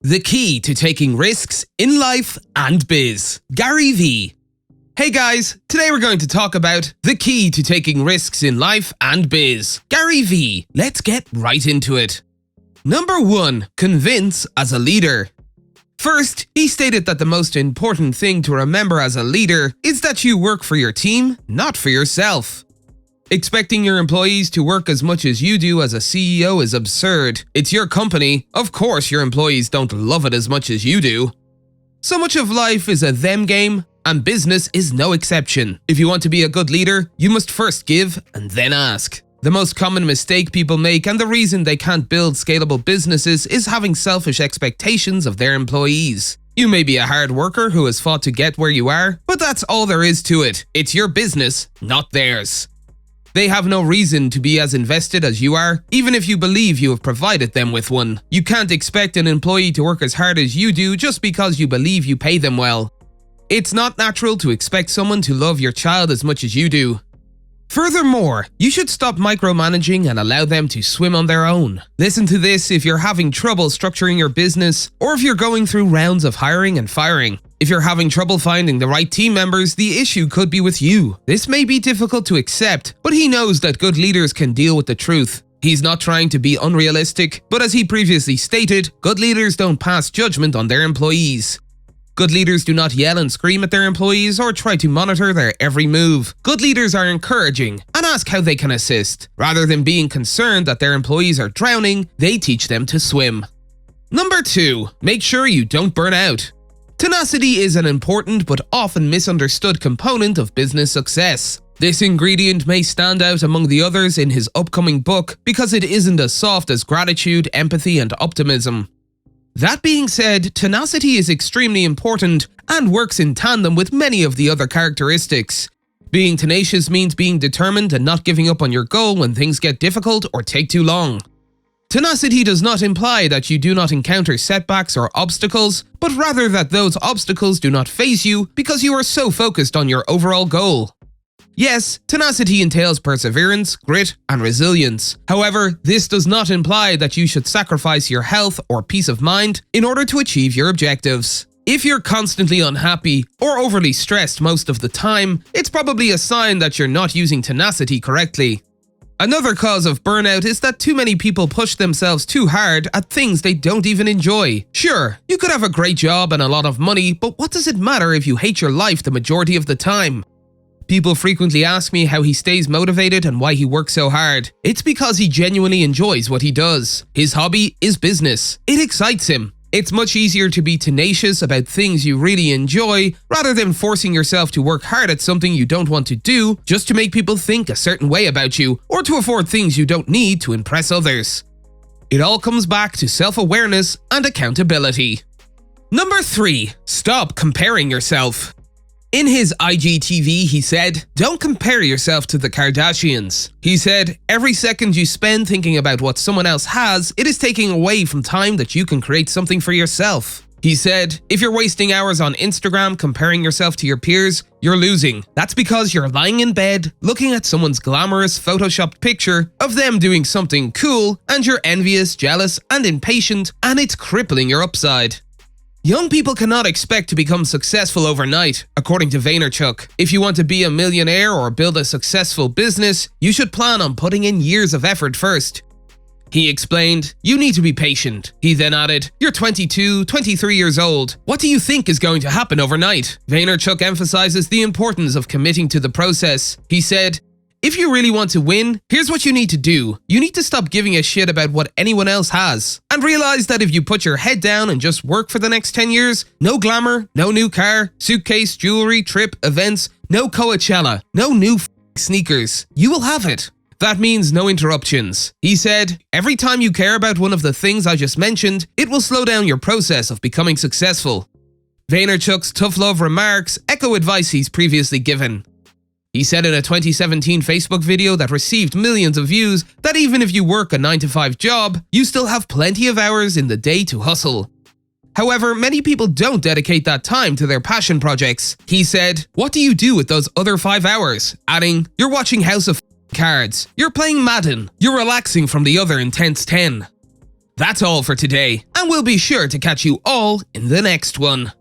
The key to taking risks in life and biz. GaryVee. Hey guys, today we're going to talk about the key to taking risks in life and biz. GaryVee. Let's get right into it. Number 1. Convince as a leader. First, he stated that the most important thing to remember as a leader is that you work for your team, not for yourself. Expecting your employees to work as much as you do as a CEO is absurd. It's your company. Of course your employees don't love it as much as you do. So much of life is a them game, and business is no exception. If you want to be a good leader, you must first give and then ask. The most common mistake people make and the reason they can't build scalable businesses is having selfish expectations of their employees. You may be a hard worker who has fought to get where you are, but that's all there is to it. It's your business, not theirs. They have no reason to be as invested as you are, even if you believe you have provided them with one. You can't expect an employee to work as hard as you do just because you believe you pay them well. It's not natural to expect someone to love your child as much as you do. Furthermore, you should stop micromanaging and allow them to swim on their own. Listen to this if you're having trouble structuring your business, or if you're going through rounds of hiring and firing. If you're having trouble finding the right team members, the issue could be with you. This may be difficult to accept, but he knows that good leaders can deal with the truth. He's not trying to be unrealistic, but as he previously stated, good leaders don't pass judgment on their employees. Good leaders do not yell and scream at their employees or try to monitor their every move. Good leaders are encouraging and ask how they can assist. Rather than being concerned that their employees are drowning, they teach them to swim. Number 2. Make sure you don't burn out. Tenacity is an important but often misunderstood component of business success. This ingredient may stand out among the others in his upcoming book because it isn't as soft as gratitude, empathy, and optimism. That being said, tenacity is extremely important and works in tandem with many of the other characteristics. Being tenacious means being determined and not giving up on your goal when things get difficult or take too long. Tenacity does not imply that you do not encounter setbacks or obstacles, but rather that those obstacles do not faze you because you are so focused on your overall goal. Yes, tenacity entails perseverance, grit, and resilience. However, this does not imply that you should sacrifice your health or peace of mind in order to achieve your objectives. If you're constantly unhappy or overly stressed most of the time, it's probably a sign that you're not using tenacity correctly. Another cause of burnout is that too many people push themselves too hard at things they don't even enjoy. Sure, you could have a great job and a lot of money, but what does it matter if you hate your life the majority of the time? People frequently ask me how he stays motivated and why he works so hard. It's because he genuinely enjoys what he does. His hobby is business. It excites him. It's much easier to be tenacious about things you really enjoy rather than forcing yourself to work hard at something you don't want to do just to make people think a certain way about you or to afford things you don't need to impress others. It all comes back to self-awareness and accountability. Number 3. Stop comparing yourself. In his IGTV, he said, "Don't compare yourself to the Kardashians." He said, "Every second you spend thinking about what someone else has, it is taking away from time that you can create something for yourself." He said, "If you're wasting hours on Instagram comparing yourself to your peers, you're losing. That's because you're lying in bed, looking at someone's glamorous photoshopped picture of them doing something cool, and you're envious, jealous, and impatient, and it's crippling your upside." Young people cannot expect to become successful overnight, according to Vaynerchuk. If you want to be a millionaire or build a successful business, you should plan on putting in years of effort first. He explained, "You need to be patient." He then added, "You're 22, 23 years old. What do you think is going to happen overnight?" Vaynerchuk emphasizes the importance of committing to the process. He said, "If you really want to win, here's what you need to do. You need to stop giving a shit about what anyone else has. And realize that if you put your head down and just work for the next 10 years, no glamour, no new car, suitcase, jewelry, trip, events, no Coachella, no new sneakers. You will have it. That means no interruptions." He said, "Every time you care about one of the things I just mentioned, it will slow down your process of becoming successful." Vaynerchuk's tough love remarks echo advice he's previously given. He said in a 2017 Facebook video that received millions of views that even if you work a 9-to-5 job, you still have plenty of hours in the day to hustle. However, many people don't dedicate that time to their passion projects. He said, "What do you do with those other 5 hours?" Adding, "You're watching House of Cards, you're playing Madden, you're relaxing from the other intense 10. That's all for today, and we'll be sure to catch you all in the next one.